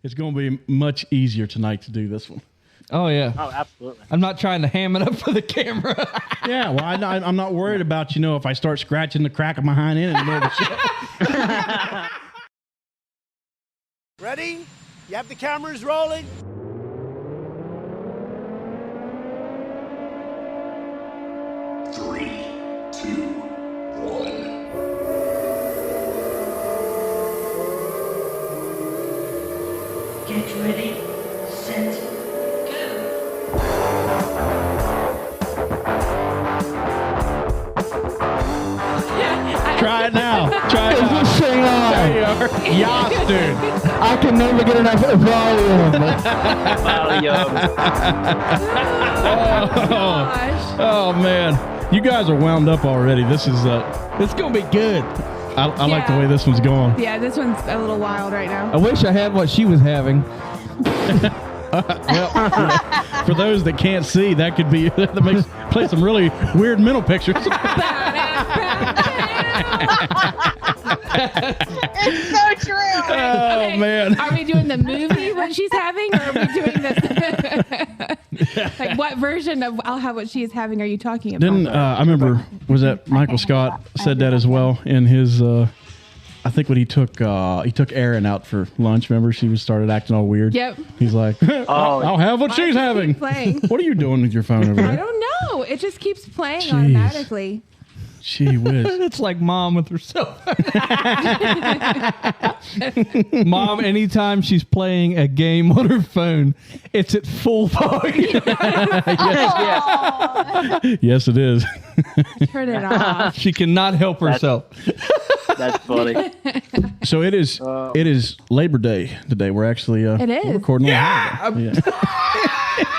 it's going to be much easier tonight to do this one. Oh, yeah. Oh, absolutely. I'm not trying to ham it up for the camera. Yeah, well, I'm not worried about, if I start scratching the crack of my hind end in the middle of the show. Ready? You have the cameras rolling? Three, two, one. Get ready, set, go. Try it now. Try it Is now. this thing on? There you are. Yas, dude. I can never get enough volume. Oh, man. You guys are wound up already. This is It's going to be good. I like the way this one's going. Yeah, this one's a little wild right now. I wish I had what she was having. Well, for those that can't see, that could be that makes play some really weird mental pictures. It's so true. Oh, Okay, man. Are we doing the movie what she's having, or are we doing this? Like, what version of I'll have what she is having are you talking about? Didn't I remember? Was that Michael Scott said that as well in his? I think when he took Erin out for lunch. Remember, she started acting all weird. Yep. He's like, I'll have what she's having. Playing. What are you doing with your phone over I there? don't know. It just keeps playing Jeez. automatically. Gee whiz. It's like mom with herself. Mom, anytime she's playing a game on her phone, it's at full volume. Yes, it is. Turn it off. She cannot help herself. That's funny. So it is Labor Day today. We're actually It is. we're recording on holiday.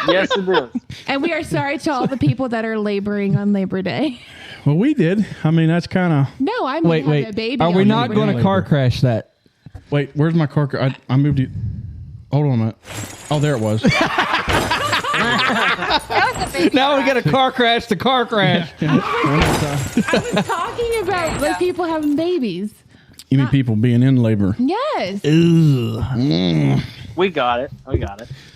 Yes, it is. And we are sorry to all the people that are laboring on Labor Day. Well, we did. I mean, that's kind of. No, I mean, have a baby. Are we on not Labor going Day. to car crash that? Wait, where's my car? I moved it. Hold on a minute. Oh, there it was. That was a big Now we got a car crash to car crash. I was talking about like people having babies. You mean people being in labor? Yes. We got it.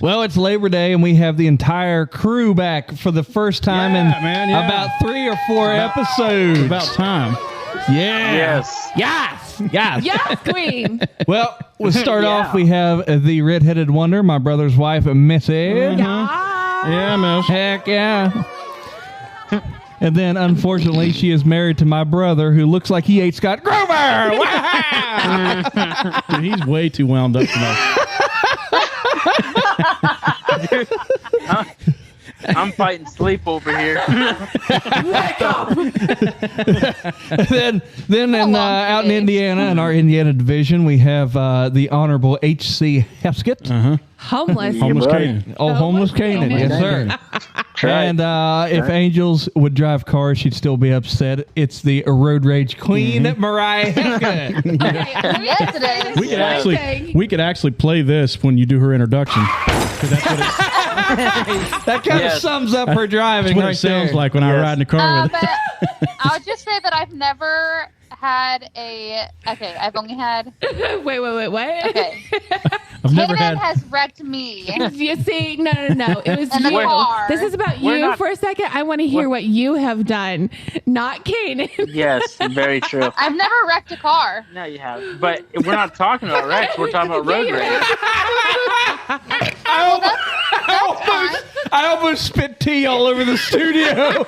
Well, it's Labor Day, and we have the entire crew back for the first time in about 3 or 4 episodes. About time. Yeah. Yes. Yes, queen. Well, we'll start Yeah. off. We have the redheaded wonder, my brother's wife, Missy. Yeah, miss. Heck yeah. And then, unfortunately, she is married to my brother, who looks like he ate Scott Grover. Wow! Dude, he's way too wound up tonight. I'm fighting sleep over here. then out in Indiana, in our Indiana division, we have the Honorable H.C. Heskett. Homeless. Homeless buddy. Canaan. Oh, homeless Canaan. Yes, sir. And if Angels would drive cars, she'd still be upset. It's the road rage queen, Mariah Heskett. Yes, it is. We could actually play this when you do her introduction. 'Cause that's what That kind of Yes. sums up her driving what right it sounds there. like when I Yes. ride in the car with her. But I'll just say that I've never had I've only had, Wait, what? okay. I've never Kanan had. has wrecked me. You see, no. It was In the you. car. This is about We're you not- for a second. I want to hear what you have done, not Kanan. Yes, very true. I've never wrecked a car. No, you have. But we're not talking about Rex. We're talking about road rage. I almost spit tea all over the studio.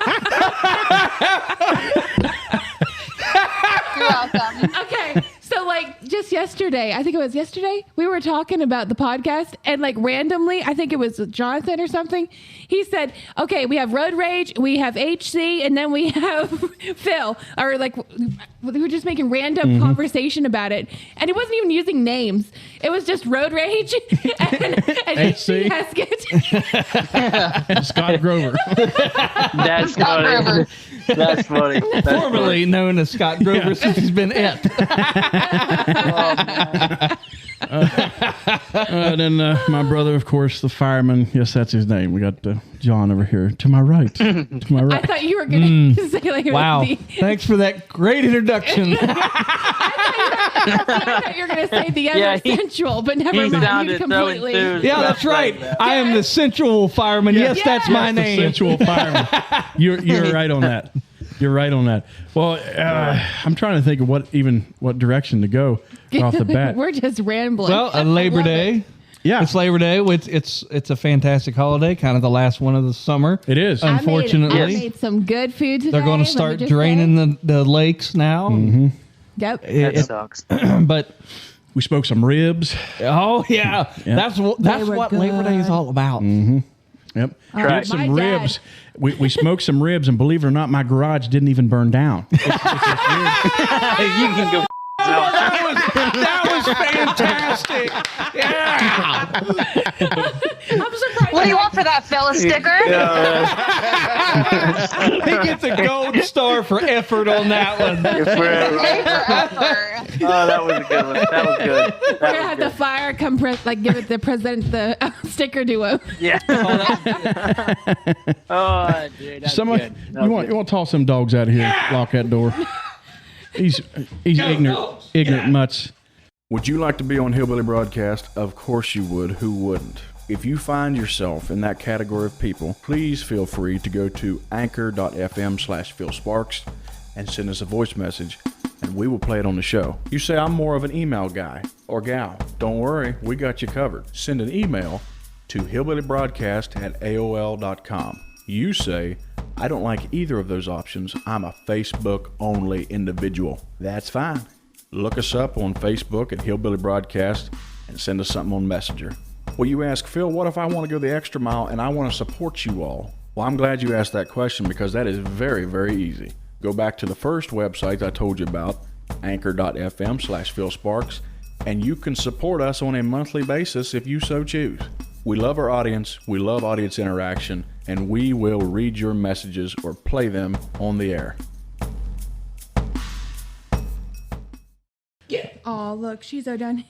You're welcome. Okay, so like just yesterday, I think it was yesterday, we were talking about the podcast, and like randomly, I think it was Jonathan or something, he said, okay, we have road rage, we have HC, and then we have Phil, or like we were just making random conversation about it, and he wasn't even using names. It was just road rage and HC. Heskett. Scott Grover. That's Scott funny. Grover. That's funny. That's Formerly known as Scott Grover since he's been it. Then my brother, of course, the fireman. Yes, that's his name. We got John over here to my right. To my I right. thought you were going to say like it was Wow. the- Thanks for that great introduction. I I thought you were going to say the other sensual, but never he mind. sounded You so completely. enthused. Yeah, that's right. I am the sensual fireman. Yes, that's my The name. sensual fireman. You're right on that. You're right on that. Well, I'm trying to think of what direction to go off the bat. We're just rambling. Well, Labor Day. Yeah, It's Labor Day. It's a fantastic holiday, kind of the last one of the summer. it is. Unfortunately, I made some good food today. they're going to start draining the lakes now. Yep. That sucks. But We smoked some ribs. oh yeah, that's They were what Labor Day is good. all about. Yep. Right. Did some My dad- ribs. We smoked some ribs, and believe it or not, my garage didn't even burn down. You can go. That was fantastic. Yeah. I'm surprised. What do you want for that fella sticker? He gets a gold star for effort on that one. Oh, that was a good one. That was good. We're going to have the fire come give it the president the sticker duo. Yeah. Oh, dude. That's Somebody, good. That you was want good. to toss them dogs out of here? Lock that door. He's ignorant mutts. Would you like to be on Hillbilly Broadcast? Of course you would. Who wouldn't? If you find yourself in that category of people, please feel free to go to anchor.fm/PhilSparks and send us a voice message, and we will play it on the show. You say, I'm more of an email guy or gal. Don't worry, we got you covered. Send an email to hillbillybroadcast@aol.com. You say, I don't like either of those options. I'm a Facebook-only individual. That's fine. Look us up on Facebook at Hillbilly Broadcast and send us something on Messenger. Well, you ask, Phil, what if I want to go the extra mile and I want to support you all? Well, I'm glad you asked that question because that is very, very easy. Go back to the first website I told you about, anchor.fm/PhilSparks, and you can support us on a monthly basis if you so choose. We love our audience, we love audience interaction, and we will read your messages or play them on the air. Oh, look, he's down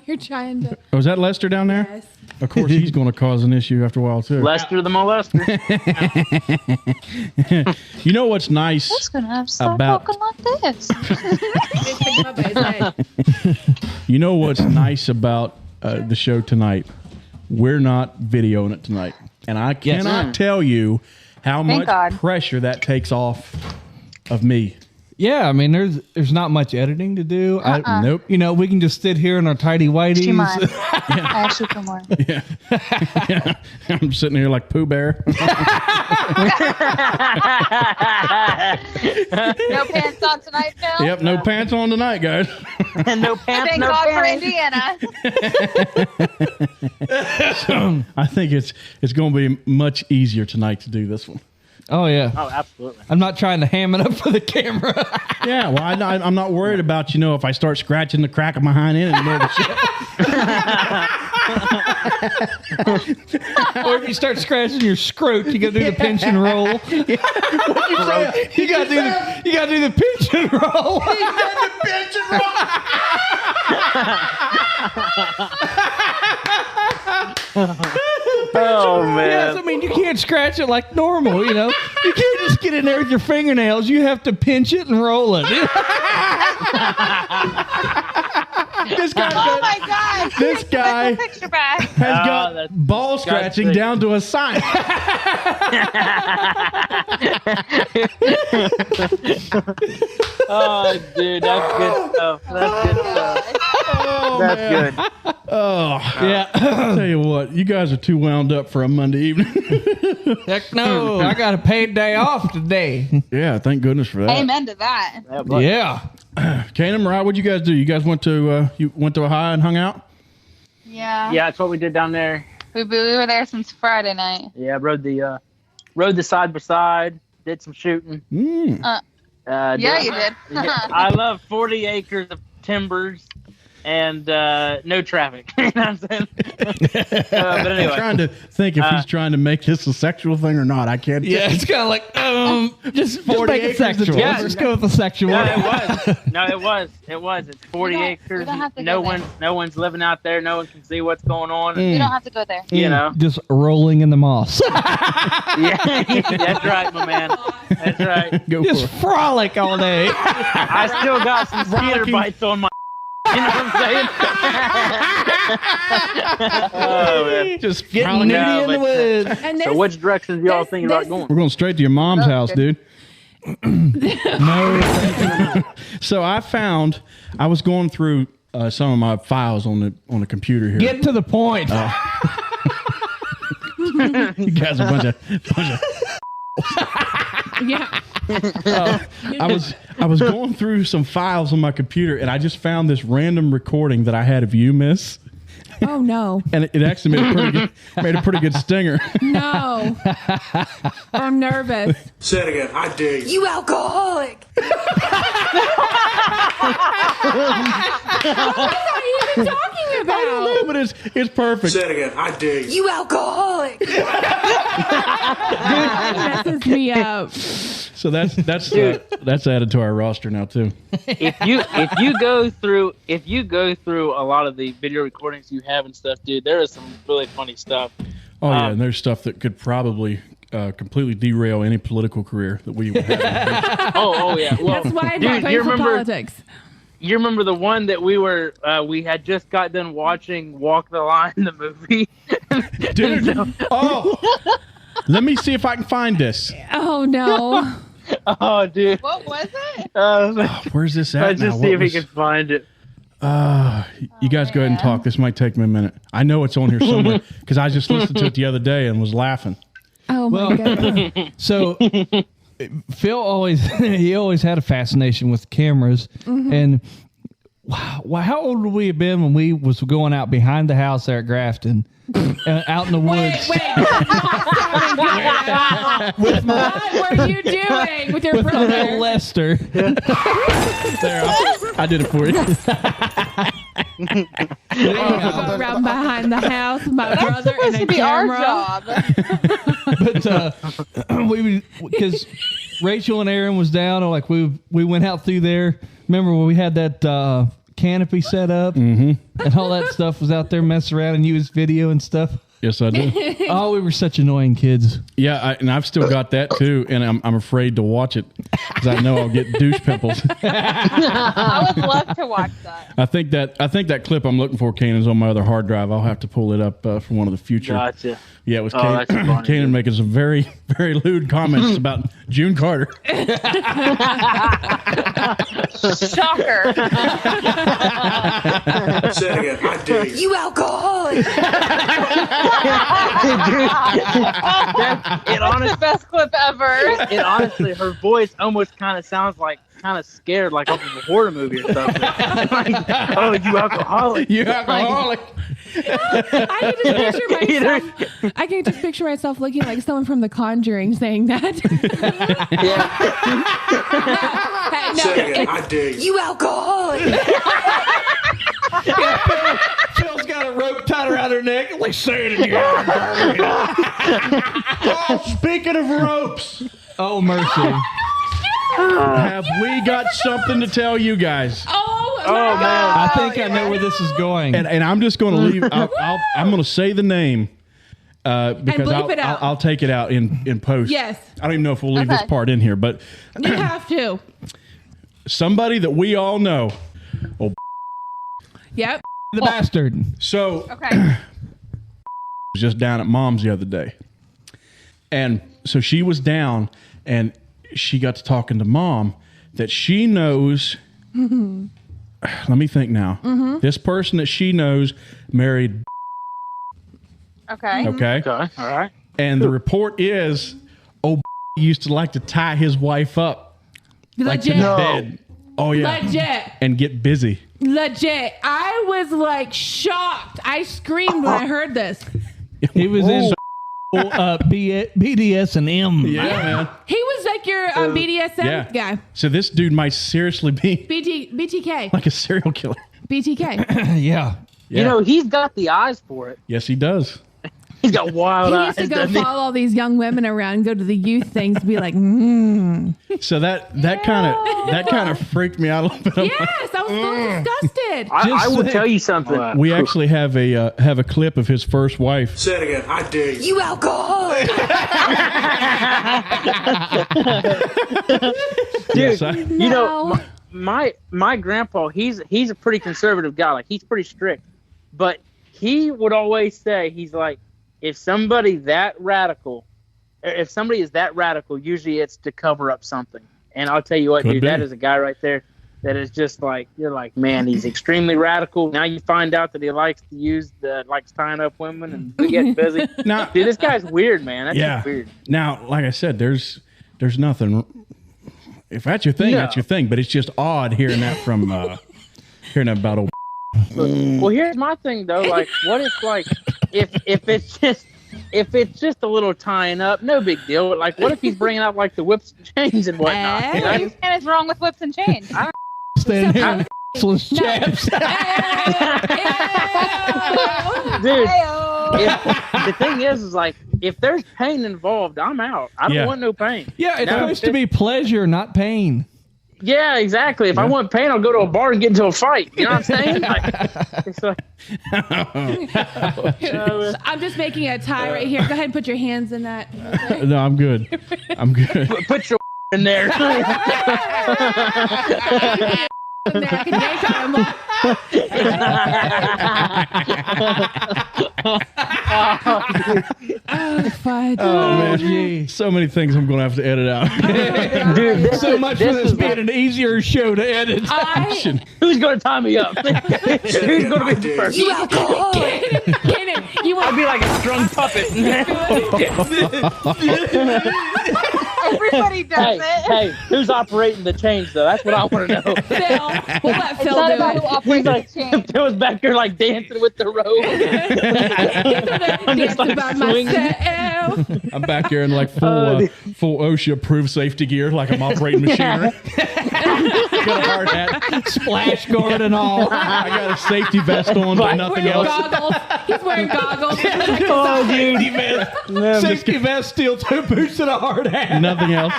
here trying to. Oh, is that Lester down there? Yes. Of course, he's going to cause an issue after a while, too. Lester the molester. You know what's nice It's gonna have to start about talking like this. you know what's nice about the show tonight? We're not videoing it tonight, and I cannot tell you how Thank much God. pressure that takes off of me. Yeah, I mean, there's not much editing to do. Nope. You know, we can just sit here in our tidy whities. Do you mind? I asked you for more. Yeah. I'm sitting here like Pooh Bear. No pants on tonight, Phil? Yep, no pants on tonight, guys. No pants, Thank no God for panties. Indiana. I think it's going to be much easier tonight to do this one. Oh yeah. Oh, absolutely. I'm not trying to ham it up for the camera. Yeah, well, I'm not worried about, if I start scratching the crack of my hind end in the middle of the show. Or if you start scratching your scrote, you got to do the pinch and roll. You got to do the pinch and roll. Oh, man. Yes, I mean, you can't scratch it like normal, You can't just get in there with your fingernails. You have to pinch it and roll it. This guy, Oh my God! This guy Picture back. has got that's ball scratching disgusting. down to a science. Oh, dude, that's good stuff. That's good stuff. That's good. Oh, Yeah. I'll tell you what, you guys are too wound up for a Monday evening. Heck no. I got a paid day off today. Yeah, thank goodness for that. Amen to that. Yeah, buddy. Yeah. Kane and Mariah, what'd you guys do? You guys went to Ohio and hung out? Yeah. Yeah, that's what we did down there. We were there since Friday night. Yeah, rode the side by side, did some shooting. Mm. Yeah, you did. I love 40 acres of timbers and no traffic. You know what I'm saying? But I'm anyway, trying to think if he's trying to make this a sexual thing or not. I can't. Yeah, it's kind of like, just 40 make it acres sexual. of timber. Let's go with the sexual. no, it was. No, it was. It was. It's 40 We acres. don't have to No go there. no one's living out there. No one can see what's going on. You don't have to go there. You know. Just rolling in the moss. Yeah, that's right, my man. That's right. Go Just for it. frolic all day. I still got some speeder bites on my. Oh, man. Just Getting prowling nudie out. in the woods. And this, So which direction y'all this- thinking about this- going? We're going straight to your mom's house, dude. No. So I was going through some of my files on the computer here. Get to the point. You guys are a bunch of yeah. I was going through some files on my computer, and I just found this random recording that I had of you, Miss, Oh no. and it actually made a pretty good stinger. No. I'm nervous. Say it again. I dare you. You alcoholic! What are you even talking I about? don't know, but it's perfect. Say it again. I dare you. You alcoholic! That messes me up. So that's added to our roster now too. If you go through a lot of the video recordings you have and stuff, dude, there is some really funny stuff. Oh yeah, and there's stuff that could probably completely derail any political career that we would have. Oh yeah. Well, That's why I'm dude, not going for politics. You remember the one that we had just got done watching Walk the Line, the movie? Dude, let me see if I can find this. Oh no. Oh, dude. What was it? Where's this at Let's now? just see if we can find it. You guys go ahead and talk. This might take me a minute. I know it's on here somewhere because I just listened to it the other day and was laughing. Oh my god. So Phil always had a fascination with cameras, and wow, how old would we have been when we was going out behind the house there at Grafton, out in the woods? Wait. What were you doing with your With brother? little Lester. There, I did it for you. Go around behind the house with my brother and a Be our camera. job. But because Rachel and Aaron was down, or like we went out through there. Remember when we had that canopy set up and all that stuff was out there messing around, and you was video and stuff. Yes, I do. Oh, we were such annoying kids. Yeah, and I've still got that too, and I'm afraid to watch it because I know I'll get douche pimples. I would love to watch that. I think that clip I'm looking for, Kanan's on my other hard drive. I'll have to pull it up for one of the future. Gotcha. Yeah, it was that's funny, Kanan dude. making some very, very lewd comments about June Carter. Shocker. Say it again. I dare you. You alcoholic! That's the best clip ever. It honestly, her voice almost kind of sounds like scared, like off of a horror movie or something. Like, oh, you alcoholic! You alcoholic. I can just picture myself looking like someone from The Conjuring saying that. Say it again. I dare you. You alcoholic! Phil's got a rope tied around her neck. Like, say it again. Oh, speaking of ropes, Oh, mercy. have we got something to tell you guys? Oh man. I think I know where this is going. And I'm just going to leave. I'm going to say the name because bleep it out. I'll take it out in post. Yes. I don't even know if we'll leave this Okay. part in here, but You have to. somebody that we all know. Yep. The bastard. So Okay. was just down at mom's the other day, and so she was down, and she got to talking to mom that she knows. Let me think now. This person that she knows married. Okay. Okay, Okay, all right. and the report is, used to like to tie his wife up like to Legit. the bed. Oh yeah, Legit. and get busy. Legit. I was like shocked. I screamed when I heard this. He was in BDS and M. Yeah, man. He was like your BDSM Yeah. guy. So this dude might seriously be BTK. like a serial killer. BTK. Yeah. You know, he's got the eyes for it. Yes, he does. He's got wild He eyes. used to go doesn't he? follow all these young women around, go to the youth things, and be like, So that kind of freaked me out a little bit. I'm like, yes, I was so disgusted. I will Just tell you something. we actually have a clip of his first wife. Say it again. I dare you. You alcoholic! Dude, Yes, you know, my grandpa, he's a pretty conservative guy. Like, he's pretty strict, but he would always say, he's like, if somebody is that radical, usually it's to cover up something. And I'll tell you what, dude, that is a guy right there that is just like, you're like, man, he's extremely radical. Now you find out that he likes tying up women and getting busy. Now, dude, this guy's weird, man. That's just weird. Now, like I said, there's nothing. If that's your thing, that's your thing. But it's just odd hearing that from hearing that about old. Well, here's my thing though. Like, what if if it's just a little tying up, no big deal. But like, what if he's bringing out like the whips and chains and whatnot? You know? What is wrong with whips and chains? Standing here with chaps. Dude, the thing is like, if there's pain involved, I'm out. I don't want no pain. Yeah, it's supposed to be pleasure, not pain. Yeah, exactly. If I want pain, I'll go to a bar and get into a fight. You know what I'm saying? It's like, I'm just making a tie right here. Go ahead and put your hands in that. No, I'm good. I'm good. Put your in there. In there, I can yank on them. Oh, fudge. Oh man, so many things I'm gonna have to edit out. Dude, So much for this being an easier show to edit. Who's going to tie me up? Who's going to be the first? You alcoholic. Get it. You I'd want be like a strung puppet. Everybody does it. Hey, who's operating the chains though? That's what I want to know. Phil? We'll let It's Phil not do about who it. operates the chain. Phil's back there like dancing with the rope. I'm just like About swinging. myself. I'm back here in like full OSHA approved safety gear, like I'm operating machinery. Got a hard hat, Splash guard and all. I got a safety vest on, but nothing Wearing else. goggles. He's wearing goggles. Oh, dude. Safety vest, steel toe boots, and a hard hat. Nothing else.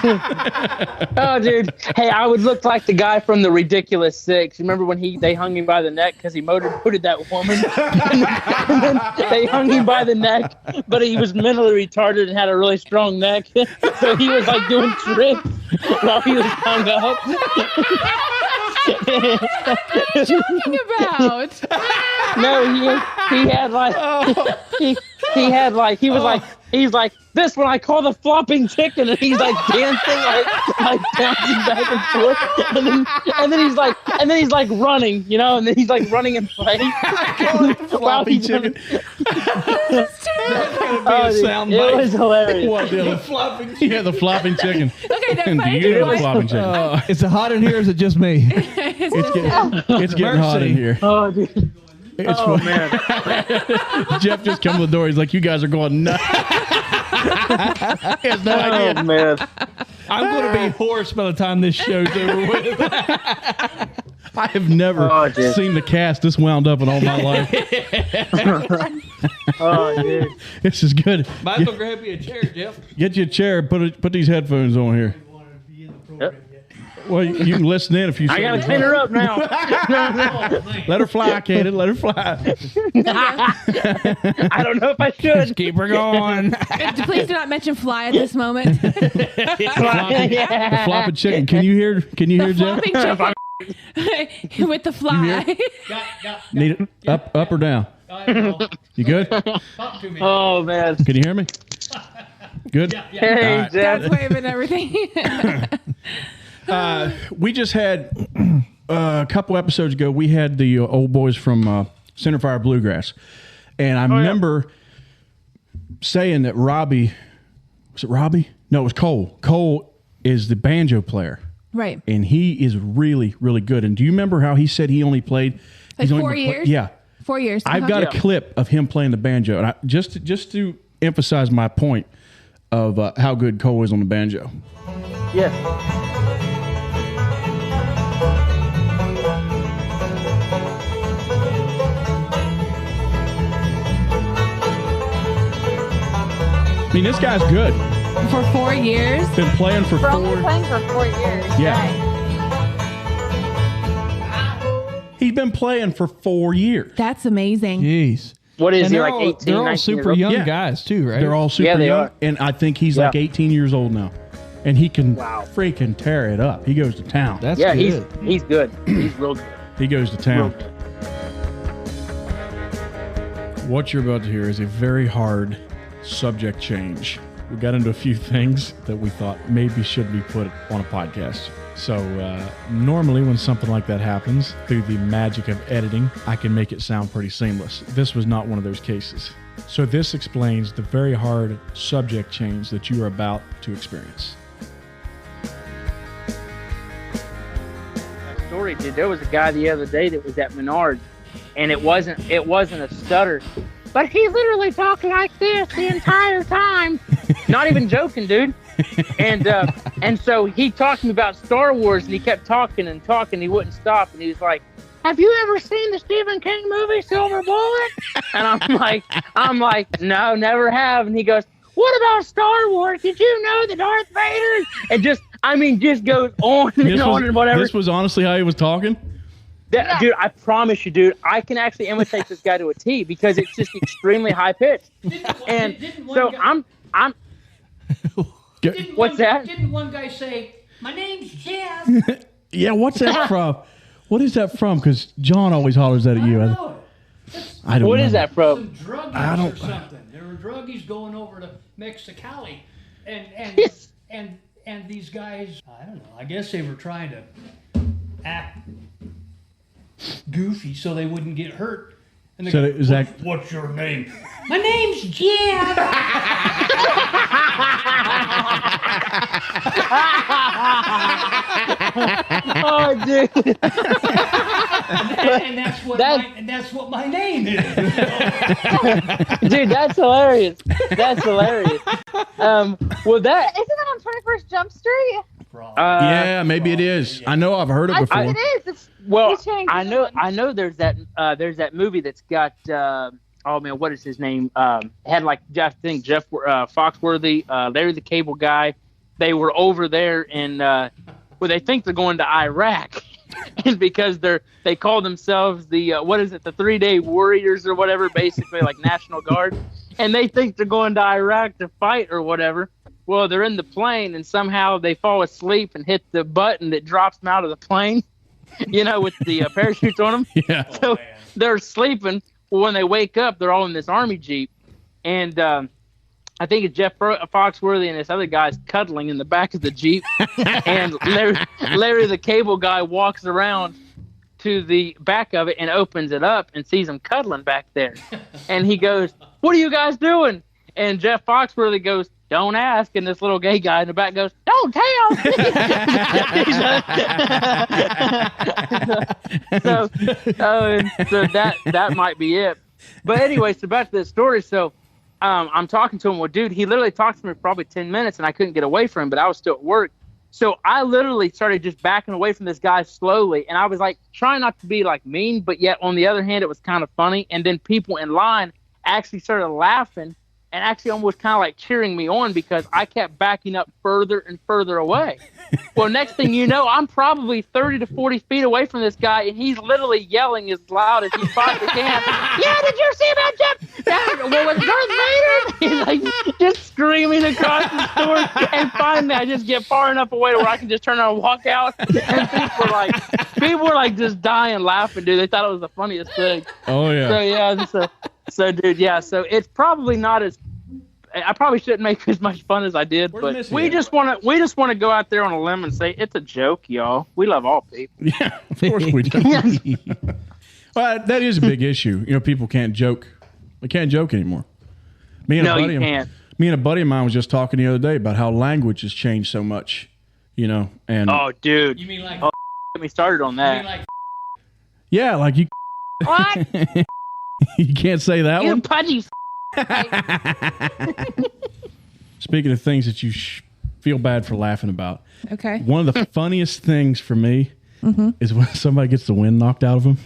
Oh, dude. Hey, I would look like the guy from the Ridiculous Six. You remember when they hung him by the neck because he motorboated that woman? and then they hung him by the neck, but he was mentally retarded and had a really strong neck. So he was like doing tricks while he was hung up. What are you talking about? No, he had like he was like this one I call the flopping chicken, and he's like dancing like bouncing back and forth, and then he's like running, you know, and then he's like running in place. Floppy chicken. That's gonna be a sound It bite. was hilarious. What the flopping? Yeah, the flopping chicken. Okay, that's And do fine. you know the flopping chicken? Is it hot in here? Or is it just me? It's getting hot in here. Oh, dude. It's Oh, fun. man. Jeff just come to the door. He's like, "You guys are going nuts." He has no idea. Oh, man. I'm going to be hoarse by the time this show's over with. I have never dude. seen the cast this wound up in all my life. Oh, dude. This is good. Might as well grab you a chair, Jeff. Get you a chair. Put these headphones on here. Yep. Well, you can listen in if you. I gotta clean her up now. Let her fly, Katie. Let her fly. I don't know if I should. Keep her going. Please do not mention fly at this moment. The flopping chicken. Can you hear? Jeff? Flopping chicken with the fly. Need it up or down? You good? Oh, man. Can you hear me? Good. Hey, All right. Jeff. That's waving everything. We just had a couple episodes ago. We had the old boys from Centerfire Bluegrass, and I remember saying that Robbie. Was it Robbie? No, it was Cole. Cole is the banjo player. Right. And he is really, really good. And do you remember how he said he only played? Like he's only 4 years? Yeah. 4 years. I've got a clip of him playing the banjo. And just to emphasize my point of how good Cole is on the banjo. Yeah. I mean, this guy's good. For 4 years. Been playing for We're only 4 playing for 4 years. Yeah. Right. He's been playing for 4 years. That's amazing. Jeez. What is And he, they're like all, 18, they're all 19 super years old? young Yeah. guys, too, right? They're all super Yeah, they young. are. And I think he's like 18 years old now. and he can freaking tear it up. He goes to town. That's Yeah, good. he's good. He's real good. He goes to Real town. good. What you're about to hear is a very hard subject change. We got into a few things that we thought maybe should be put on a podcast. So normally when something like that happens, through the magic of editing, I can make it sound pretty seamless. This was not one of those cases. So this explains the very hard subject change that you are about to experience. Story, dude. There was a guy the other day that was at Menards, and it wasn't a stutter, but he literally talked like this the entire time. Not even joking, dude. And so he talked to me about Star Wars, and he kept talking and talking. He wouldn't stop, and he was like, "Have you ever seen the Stephen King movie Silver Bullet?" And I'm like, "No, never have." And he goes, "What about Star Wars? Did you know that Darth Vader?" And just goes on and on and whatever. This was honestly how he was talking? Dude, I promise you, dude, I can actually imitate this guy to a T because it's just extremely high pitched. And so I'm. What's that? Didn't one guy say, "My name's Jeff"? Yeah, what's that from? What is that from? Because John always hollers that at you. I don't know. What is that from? Some druggies or something. There were druggies going over to Mexicali, and these guys, I don't know. I guess they were trying to act goofy so they wouldn't get hurt. And they So go, is that- What's your name? My name's Jeff. Oh, dude. and that's what my name is. Dude, that's hilarious. That's hilarious. Well, that Isn't that on 21st Jump Street? Yeah, maybe it is. I know I've heard it before. It is. It's well, they changed I it know. on- I know. There's that movie that's got. Oh man, what is his name? Had like Jeff Foxworthy, Larry the Cable Guy. They were over there in well, they think they're going to Iraq, and because they call themselves the what is it, the 3-Day Warriors or whatever, basically like National Guard, and they think they're going to Iraq to fight or whatever. Well, they're in the plane and somehow they fall asleep and hit the button that drops them out of the plane, you know, with the parachutes on them. Yeah. So they're sleeping. Well, when they wake up, they're all in this army Jeep. And I think it's Jeff Foxworthy and this other guy's cuddling in the back of the Jeep. And Larry the Cable Guy walks around to the back of it and opens it up and sees them cuddling back there. And he goes, "What are you guys doing?" And Jeff Foxworthy goes, "Don't ask." And this little gay guy in the back goes, "Don't tell." so that might be it. But anyway, so back to the story. So I'm talking to him. Well, dude, he literally talked to me for probably 10 minutes, and I couldn't get away from him, but I was still at work. So I literally started just backing away from this guy slowly, and I was like trying not to be like mean, but yet on the other hand, it was kind of funny. And then people in line actually started laughing and actually almost kind of like cheering me on because I kept backing up further and further away. Well, next thing you know, I'm probably 30 to 40 feet away from this guy, and he's literally yelling as loud as he possibly can. "Yeah, did you see about Jeff? Well, was Darth Vader?" He's like just screaming across the store, and finally I just get far enough away where I can just turn around and walk out, and people were like just dying laughing, dude. They thought it was the funniest thing. Oh, yeah. So, yeah, so dude, yeah, so it's probably not as. I probably shouldn't make as much fun as I did, but we just want to go out there on a limb and say it's a joke, y'all. We love all people. Yeah, of course we do. Well, that is a big issue. You know, people can't joke. They can't joke anymore. Me and a buddy of mine was just talking the other day about how language has changed so much. You know, and oh, dude, You mean like? get me started on You that. mean like? yeah, like you. What? You can't say that You one. pudgy. Speaking of things that you feel bad for laughing about, Okay. one of the funniest things for me is when somebody gets the wind knocked out of them.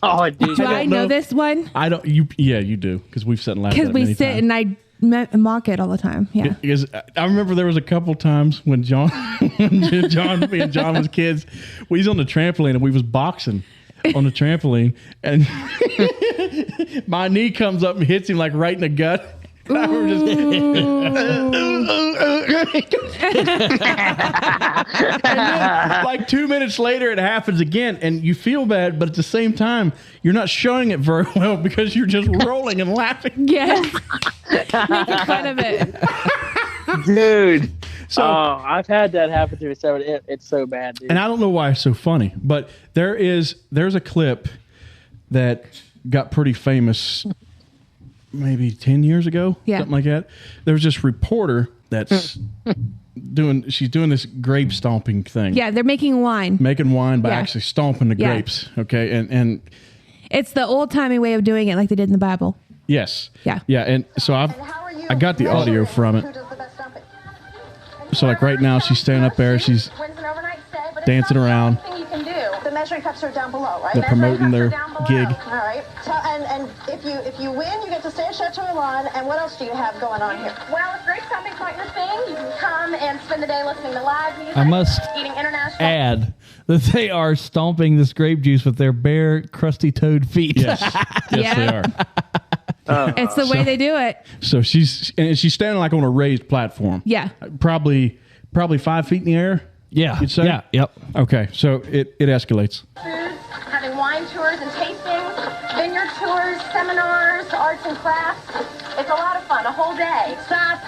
Oh, dude. Do I know know. this one? I don't. Yeah, you do because we've sat and laughed at Because it we many sit times. and I mock it all the time. Yeah. Because I remember there was a couple times when me and John was kids, we was on the trampoline and we was boxing on the trampoline, and my knee comes up and hits him like right in the gut, I remember just and then, like 2 minutes later, it happens again, and you feel bad, but at the same time, you're not showing it very well because you're just rolling and laughing. Yes. Making fun of it. Dude. So, I've had that happen to me. So it's so bad, dude. and I don't know why it's so funny, but there's a clip that got pretty famous maybe 10 years ago, something like that. There was this reporter that's she's doing this grape stomping thing. Yeah, they're making wine. Making wine by actually stomping the grapes. Okay. And it's the old timey way of doing it like they did in the Bible. yes. Yeah. Yeah. And so I got the audio from it. So like right now she's standing up there, she's dancing around. The measuring cups are down below, right? They're promoting their gig. All right. So, and if you win, you get to stay at Chateau Elan. And what else do you have going on here? Well, it's great stomping quite your thing. You can come and spend the day listening to live music. I must eating international. add that they are stomping this grape juice with their bare, crusty toed feet. Yes, yes, they are. It's the way they do it. So she's standing like on a raised platform. Yeah. Probably 5 feet in the air. Yeah. You'd say? Yeah. Yep. Okay. So it escalates. Foods, having wine tours and tastings, vineyard tours, seminars, arts and crafts. It's a lot of fun, a whole day. Stop.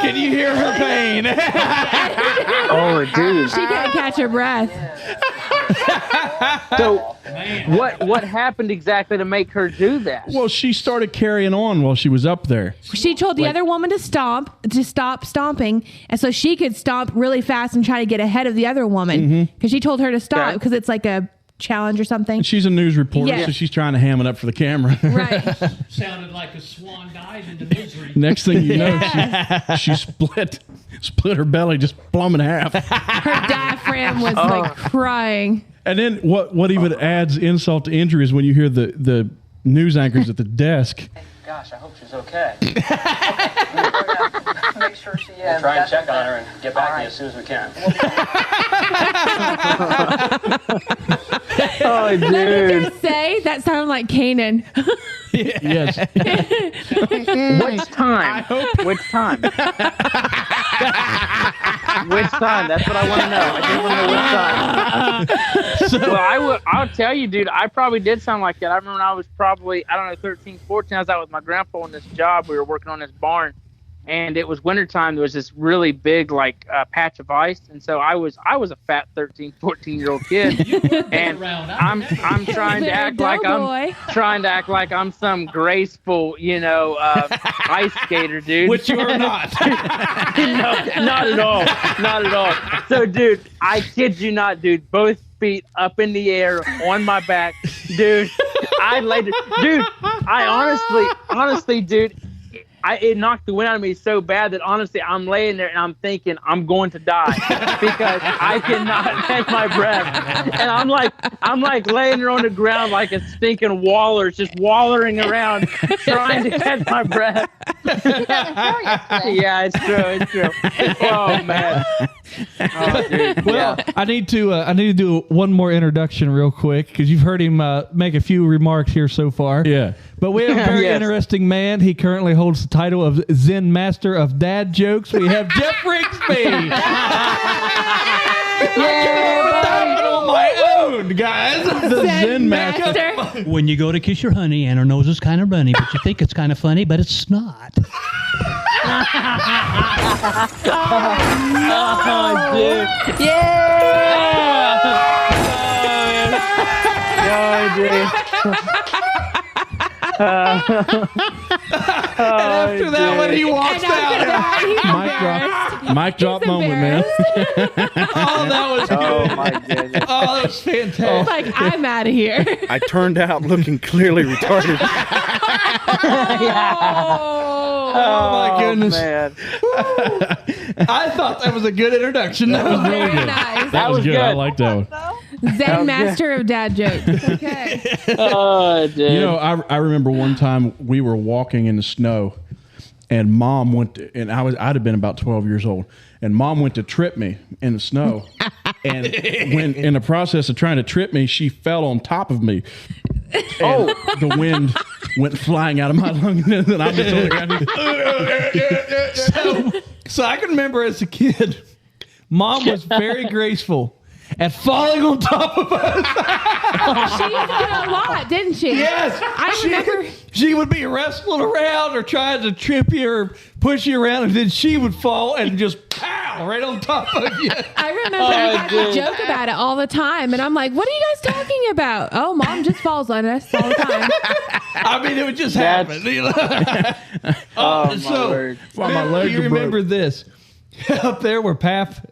Can you hear her pain? Oh, dude. She can't catch her breath. So, what happened exactly to make her do that? Well, she started carrying on while she was up there. She told the other woman to stop stomping, and so she could stomp really fast and try to get ahead of the other woman because she told her to stop because it's like a challenge or something. And she's a news reporter, Yeah. so she's trying to ham it up for the camera. Right. Sounded like a swan dive into misery. Next thing you know, she split her belly just plumb in half. Her diaphragm was like crying. And then what even adds insult to injury is when you hear the news anchors at the desk. Gosh, I hope she's okay. Make sure she is. We'll try and check on her and get back to you as soon as we can. Oh, Let me dude. just say that sounded like Canaan. Yes. Which time? Which time? Which time? That's what I want to know. I just want to know which time. Well, I'll tell you, dude, I probably did sound like that. I remember when I was probably, 13, 14, I was out with my grandpa on this job. We were working on this barn, and it was wintertime. There was this really big, patch of ice, and so I was a fat 13, 14-year-old kid, and I'm trying to act like I'm some graceful, ice skater, dude. Which you are not. No, not at all. Not at all. So, dude, I kid you not, dude, both feet up in the air on my back, dude. I laid it, dude. I honestly, dude, it knocked the wind out of me so bad that honestly, I'm laying there and I'm thinking I'm going to die because I cannot catch my breath. And I'm like laying there on the ground like a stinking waller, just wallering around, trying to catch my breath. Yeah, it's true. Oh man. Oh, dude. Well, I need to do one more introduction real quick because you've heard him make a few remarks here so far. Yeah. But we have a very interesting man. He currently holds the title of Zen Master of Dad Jokes. We have Jeff Rigsby. On my own, guys. The Zen Master. When you go to kiss your honey and her nose is kind of runny, but you think it's kind of funny, but it's not. Oh, dude. Yeah. Oh, dude. And after that, when he walks out, mic drop moment, man. Oh, that was good. Oh my goodness. Oh, that was fantastic. Like, I'm out of here. I turned out looking clearly retarded. Oh my goodness. Man. I thought that was a good introduction. That was really Very good. nice. That was good. good. I liked that one. Zen Master of Dad Jokes. Okay. Oh, dude. You know, I remember one time we were walking in the snow, and Mom went to, and I'd have been about 12 years old, and Mom went to trip me in the snow, and when in the process of trying to trip me, she fell on top of me, and the wind went flying out of my lungs, and then I'm just on the ground. So I can remember as a kid, Mom was very graceful at falling on top of us. She did a lot, didn't she? Yes. I remember. She would be wrestling around or trying to trip you or push you around, and then she would fall and just pow right on top of you. I remember we had to joke about it all the time, and I'm like, "What are you guys talking about?" Oh, Mom just falls on us all the time. I mean, it would just happen. My word. Well, my legs you are remember broke. this up there where Pap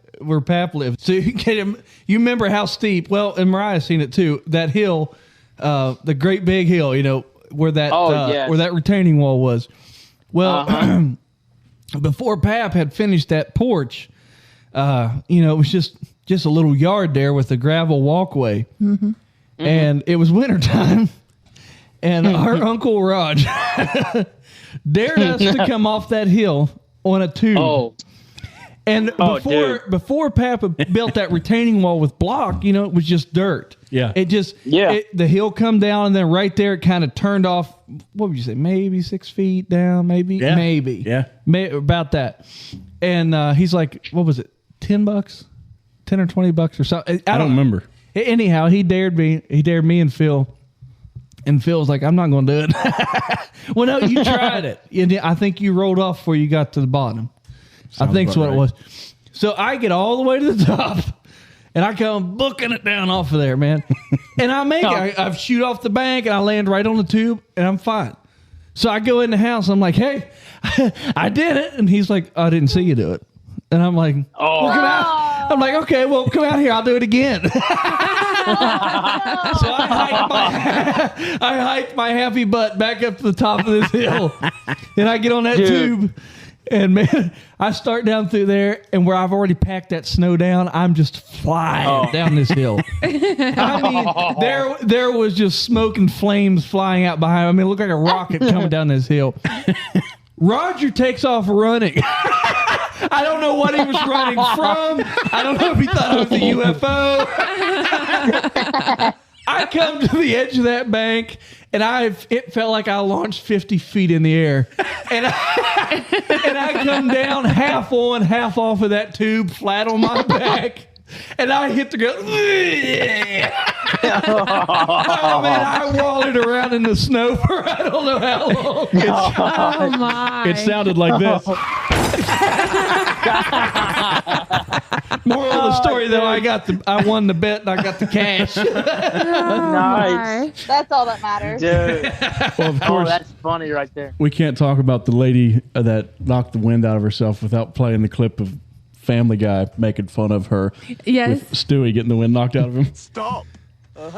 lived. So you remember how steep? Well, and Mariah's seen it too. That hill, the great big hill. You know where that where that retaining wall was. Well, before Pap had finished that porch, it was just a little yard there with a gravel walkway, and it was wintertime, and our Uncle Raj dared us to come off that hill on a tube. And before Papa built that retaining wall with block, it was just dirt. Yeah. It just, the hill come down, and then right there, it kind of turned off, what would you say, maybe 6 feet down, maybe? Yeah. Maybe. Yeah. About that. And he's like, what was it, $10? $10 or $20 or something? I don't remember. Anyhow, he dared me and Phil. And Phil's like, I'm not going to do it. Well, no, you tried it. And I think you rolled off before you got to the bottom. Sounds I think's about what right. it was. So I get all the way to the top, and I come booking it down off of there, man. And I make it. I shoot off the bank, and I land right on the tube, and I'm fine. So I go in the house. I'm like, hey, I did it. And he's like, I didn't see you do it. And I'm like, well, come out. I'm like, okay, well, come out here. I'll do it again. So I hiked my happy butt back up to the top of this hill, and I get on that tube. And man, I start down through there, and where I've already packed that snow down, I'm just flying down this hill. I mean, there was just smoke and flames flying out behind me. I mean, it looked like a rocket coming down this hill. Roger takes off running. I don't know what he was running from. I don't know if he thought it was a UFO. I come to the edge of that bank, and it felt like I launched 50 feet in the air. And I come down half on, half off of that tube, flat on my back. And I hit the ground. Oh, man, I wallowed around in the snow for I don't know how long. Oh, my. It sounded like this. Moral of the story, though, I won the bet and I got the cash. Nice. That's all that matters. Dude. Well, of course, that's funny right there. we can't talk about the lady that knocked the wind out of herself without playing the clip of Family Guy making fun of her. Yes. With Stewie getting the wind knocked out of him. Stop. I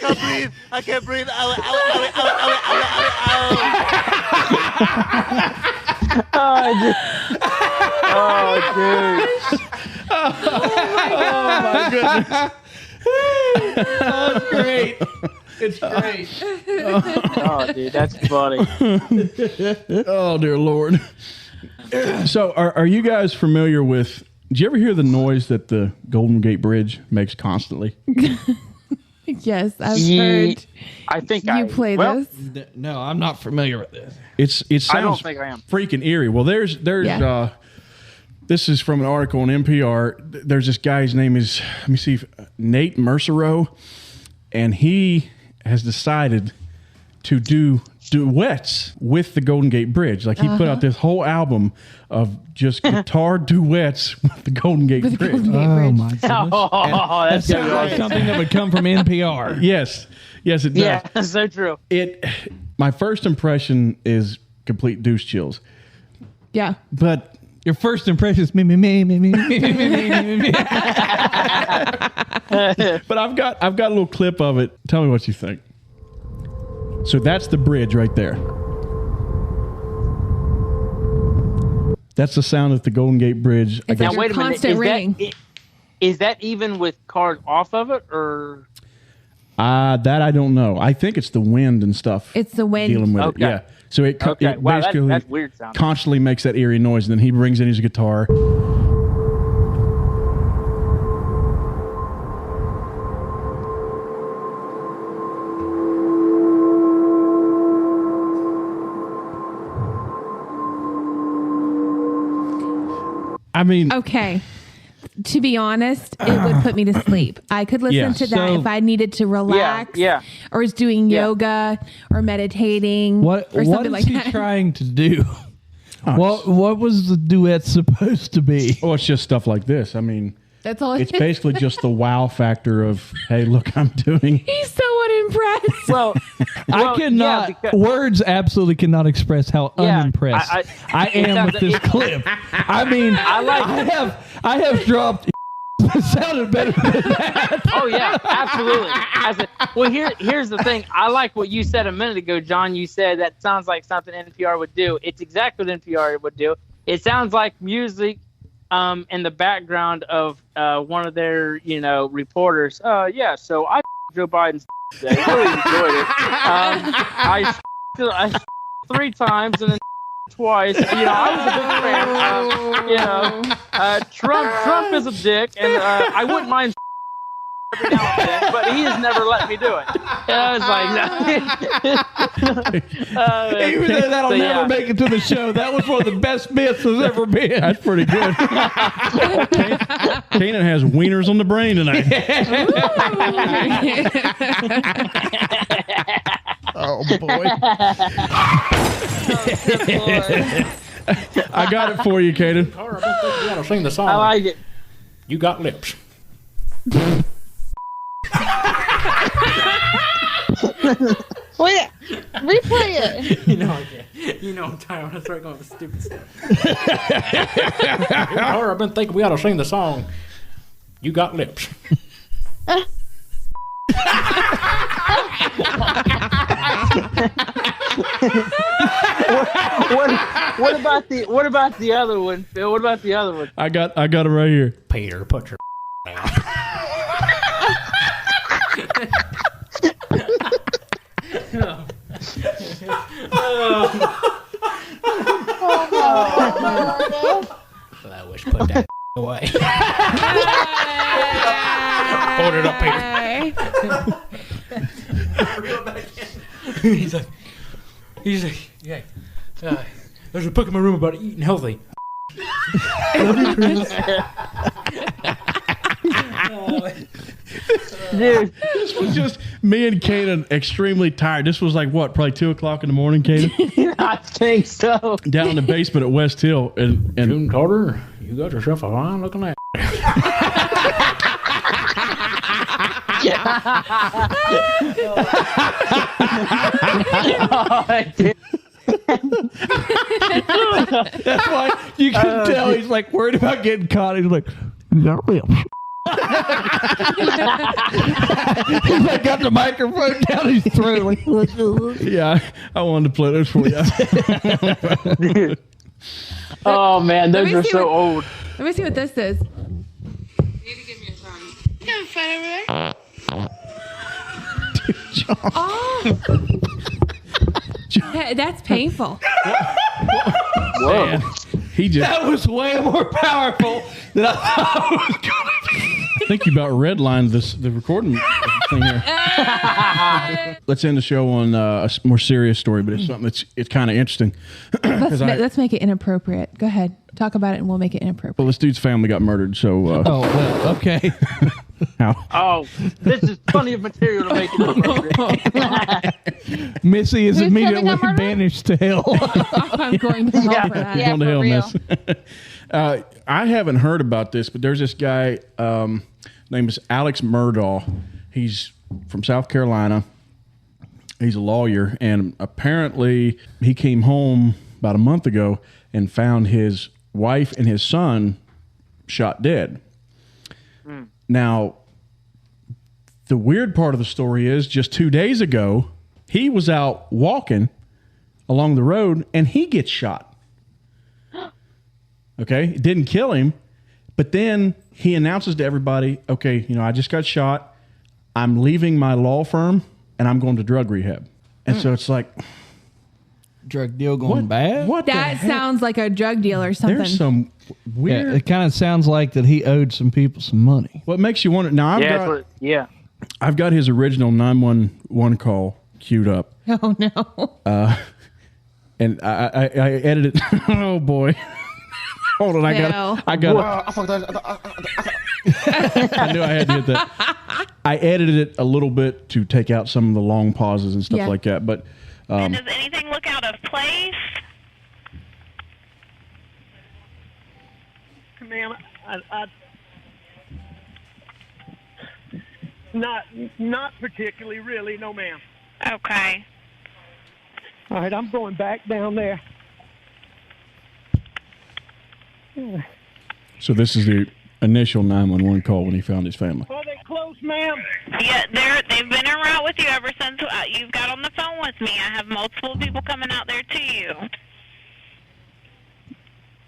can't breathe. I can't breathe. Oh, dude. Oh, my goodness. Oh, it's great. It's great. Oh, dude, that's funny. Oh, dear Lord. So, are you guys familiar with... Did you ever hear the noise that the Golden Gate Bridge makes constantly? Yes, I've heard. I think you play this. No, I'm not familiar with this. It sounds I don't think I am. freaking eerie. Well, there's Yeah. This is from an article on NPR. There's this guy, his name is, let me see, Nate Mercereau, and he has decided to do duets with the Golden Gate Bridge. Like he put out this whole album of just guitar duets with the Golden Gate With the Bridge. Golden Gate Oh, Bridge. my goodness. Oh, that's That sounds like something that would come from NPR. Yes, it does. Yeah, that's so true. My first impression is complete douche chills, Yeah. but Your first impression is me. But I've got a little clip of it. Tell me what you think. So that's the bridge right there. That's the sound of the Golden Gate Bridge. It's I guess. like a constant ringing. Is that even with cars off of it, or? That I don't know. I think it's the wind and stuff. It's the wind. Dealing with it, yeah. So it Wow, basically that's weird sounding. constantly makes that eerie noise, and then he brings in his guitar. I mean, Okay. To be honest, it would put me to sleep. I could listen Yeah. to that So- if I needed to relax, Yeah. or was doing yoga or meditating, What or is something like he that. trying to do? What was the duet supposed to be? oh, it's just stuff like this. I mean, That's all. it's basically just the wow factor of, hey, look, I'm doing. He's so unimpressed. Well, I cannot. Yeah, words absolutely cannot express how Yeah, unimpressed I- I am with this it- clip. I mean, I have dropped. It sounded better than that. Oh yeah, absolutely. Well, here's the thing. I like what you said a minute ago, John. You said that sounds like something NPR would do. It's exactly what NPR would do. It sounds like music in the background of one of their reporters. Yeah, so I Joe Biden's today. Really enjoyed it. I 3 times and then twice. I was a big fan. Trump is a dick, and I wouldn't mind every now and then, but he has never let me do it. I was like, no. Even though that'll never make it to the show, that was one of the best bits there's ever been. That's pretty good. Kanan has wieners on the brain tonight. Oh boy. I got it for you, Kaden. You gotta sing the song. I like it. You got lips. Wait, replay it. You know I can't. You know I'm tired when I start going with stupid stuff. I've been thinking we ought to sing the song. You got lips. What about the other one, Phil? What about the other one? I got it right here. Peter, put your down. I wish put that away. Hold it up, Peter. He's like, yeah. There's a book in my room about eating healthy. Love you, Chris. Dude, This was just me and Kanan extremely tired. This was like what, probably 2:00 in the morning, Kanan? I think so. Down in the basement at West Hill, and June Carter, you got yourself a fine looking ass. That's why you can tell he's like worried about getting caught. He's like, you got lips. He's like got the microphone down his throat. Like, yeah, I wanted to play those for you. Oh man, those me are see so what- old. Let me see what this is. Oh. That's painful. Whoa. He just. that was way more powerful than I thought it was going to be. I think you about redlined the recording thing here. Let's end the show on a more serious story, but it's something it's kind of interesting. Let's make it inappropriate. Go ahead. Talk about it and we'll make it inappropriate. Well, this dude's family got murdered, so. Oh, well, okay. Oh, this is plenty of material to make it. Missy is Who's immediately coming up, Murdaugh? banished to hell. I'm going to hell for that. Yeah, Going to for hell, real. miss. I haven't heard about this, but there's this guy named is Alex Murdaugh. He's from South Carolina. He's a lawyer, and apparently he came home about a month ago and found his wife and his son shot dead. Now, the weird part of the story is just 2 days ago, he was out walking along the road and he gets shot. Okay, it didn't kill him, But then he announces to everybody, okay, I just got shot. I'm leaving my law firm and I'm going to drug rehab. And so it's like, drug deal going bad? What That sounds like a drug deal or something. There's some weird. Yeah, it kind of sounds like that he owed some people some money. What makes you wonder? Now I've got his original 911 call queued up. Oh no. And I edited. Oh boy. Hold on, I got. I knew I had to hit that. I edited it a little bit to take out some of the long pauses and stuff like that. But and does anything look out of place? Ma'am, not particularly, really, no, ma'am. Okay. All right, I'm going back down there. So this is the initial 911 call when he found his family. Are they close, ma'am? Yeah, they've been en route with you ever since you've got on the phone with me. I have multiple people coming out there to you.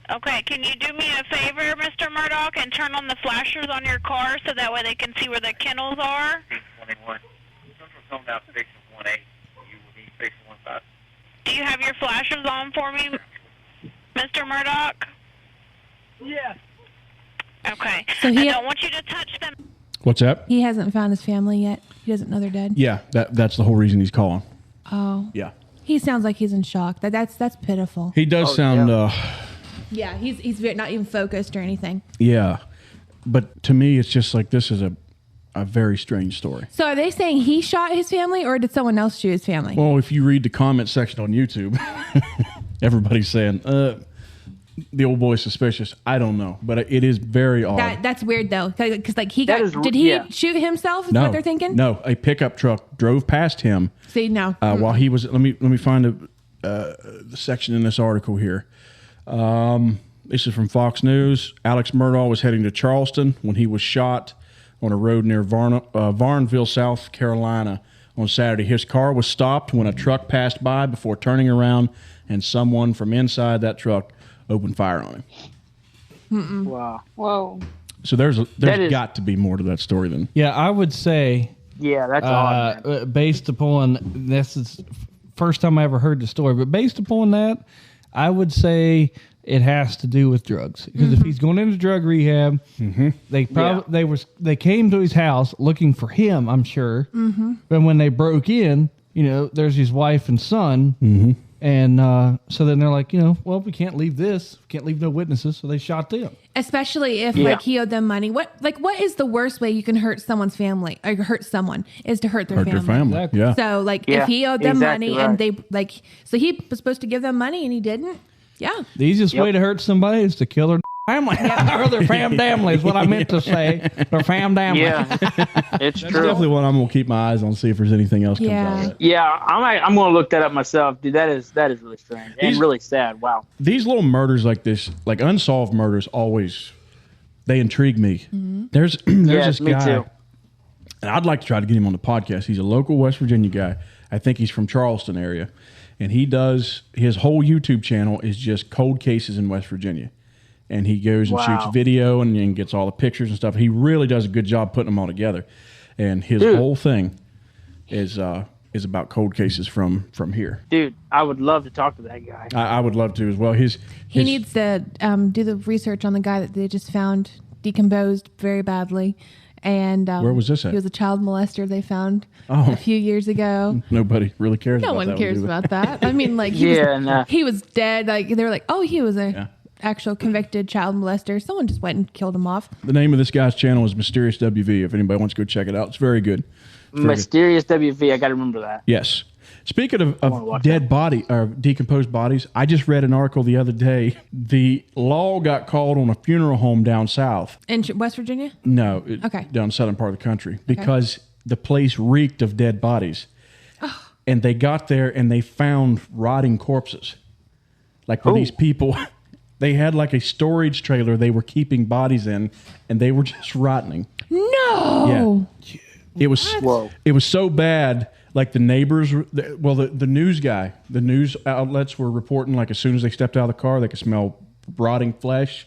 Okay, can you do me a favor, Mr. Murdaugh, and turn on the flashers on your car so that way they can see where the kennels are? 21. Do you have your flashers on for me, Mr. Murdaugh? Yes. Okay. So I don't want you to touch them. What's that? He hasn't found his family yet. He doesn't know they're dead. Yeah, that's the whole reason he's calling. Oh. Yeah. He sounds like he's in shock. That's pitiful. He does sound. Yeah, he's not even focused or anything. Yeah, but to me, it's just like this is a very strange story. So are they saying he shot his family or did someone else shoot his family? Well, if you read the comment section on YouTube, everybody's saying the old boy's suspicious. I don't know, but it is very odd. That's weird though, because like did he shoot himself? Is No, what they're thinking? No, a pickup truck drove past him. See, no. While he was, let me find the section in this article here. This is from Fox News. Alex Murdaugh was heading to Charleston when he was shot on a road near Varnville, South Carolina on Saturday. His car was stopped when a truck passed by before turning around, and someone from inside that truck opened fire on him. Mm-mm. Wow. Whoa. So there's got to be more to that story than. Yeah, I would say. Yeah, that's odd. Man. Based upon this is first time I ever heard the story, but based upon that, I would say it has to do with drugs. Because if he's going into drug rehab, they came to his house looking for him, I'm sure. Mm-hmm. But when they broke in, there's his wife and son. Mm-hmm. And so then they're like, well, we can't leave this. We can't leave no witnesses. So they shot them. Especially if he owed them money. What is the worst way you can hurt someone's family or hurt someone is to hurt their family. Their family. Exactly. Yeah. So if he owed them money and they so he was supposed to give them money and he didn't. Yeah. The easiest way to hurt somebody is to kill their family. Or their family is what I meant to say. Their family. Yeah, it's That's true. definitely one I'm going to keep my eyes on, see if there's anything else comes out of it. Yeah, I'm going to look that up myself. Dude, that is really strange and really sad. Wow. These little murders like this, like unsolved murders, always, they intrigue me. Mm-hmm. There's this me guy, too. and I'd like to try to get him on the podcast. He's a local West Virginia guy. I think he's from Charleston area. And his whole YouTube channel is just cold cases in West Virginia. And he goes and shoots video and gets all the pictures and stuff. He really does a good job putting them all together. And his whole thing is about cold cases from here. Dude, I would love to talk to that guy. I would love to as well. He needs to do the research on the guy that they just found decomposed very badly. And where was this at? He was a child molester they found a few years ago. Nobody really cares no about that. No one cares about that. I mean, like, he was dead. Like, they were like, oh, he was a actual convicted child molester. Someone just went and killed him off. The name of this guy's channel is Mysterious WV. If anybody wants to go check it out, it's very good. Mysterious WV. I got to remember that. Yes. Speaking of dead body or decomposed bodies, I just read an article the other day. The law got called on a funeral home down south. In West Virginia? No. Down southern part of the country. Because the place reeked of dead bodies. Oh. And they got there and they found rotting corpses. Like where these people, they had like a storage trailer they were keeping bodies in and they were just rotting. No. Yeah. It was so bad. Like the neighbors, the news guy, the news outlets were reporting like as soon as they stepped out of the car, they could smell rotting flesh.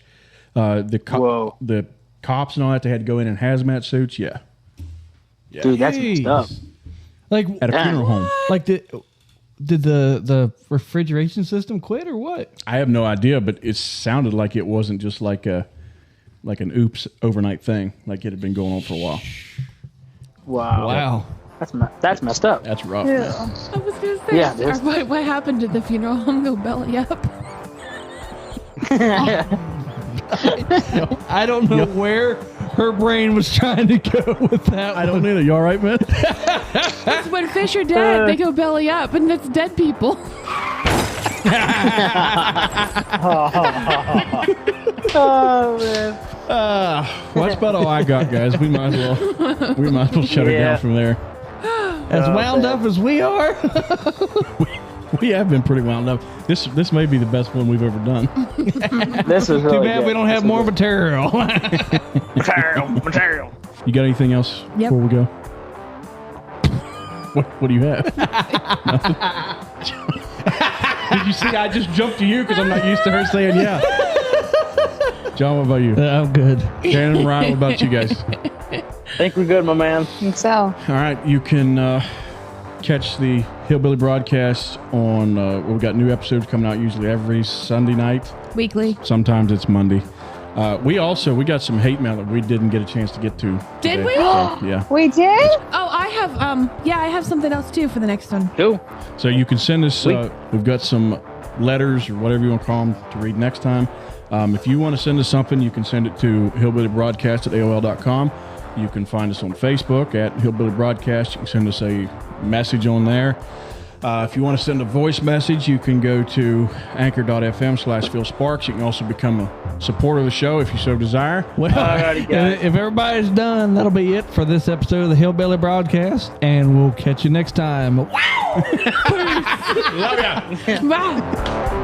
The cops and all that, they had to go in hazmat suits. Yeah. Dude, that's messed up. Like at a funeral home. Like did the refrigeration system quit or what? I have no idea, but it sounded like it wasn't just like an oops overnight thing. Like it had been going on for a while. Wow. That's messed up. That's rough. Yeah. I was gonna say. Yeah, what happened at the funeral home? Go belly up. I don't know where her brain was trying to go with that. I don't either. You all right, man? That's when fish are dead. They go belly up, and it's dead people. Oh man. Well, that's about all I got, guys. We might as well shut it down from there. As wound up as we are. We have been pretty wound up. This may be the best one we've ever done. This is really too bad good. we don't have more material. Material. You got anything else before we go? What do you have? Nothing? Did you see? I just jumped to you because I'm not used to her saying yeah. John, what about you? I'm good. Shannon and Ryan, what about you guys? I think we're good, my man. I think so. All right, you can catch the Hillbilly broadcast on. We've got new episodes coming out usually every Sunday night. Weekly. Sometimes it's Monday. We got some hate mail that we didn't get a chance to get to. Did today. we? So, yeah. We did? Oh, I have. I have something else too for the next one. Cool. So you can send us. We've got some letters or whatever you want to call them to read next time. If you want to send us something, you can send it to hillbillybroadcast@aol.com. You can find us on Facebook at Hillbilly Broadcast. You can send us a message on there. If you want to send a voice message, you can go to anchor.fm/PhilSparks. You can also become a supporter of the show if you so desire. Well, if everybody's done, that'll be it for this episode of the Hillbilly Broadcast, and we'll catch you next time. Wow! Love ya. Bye.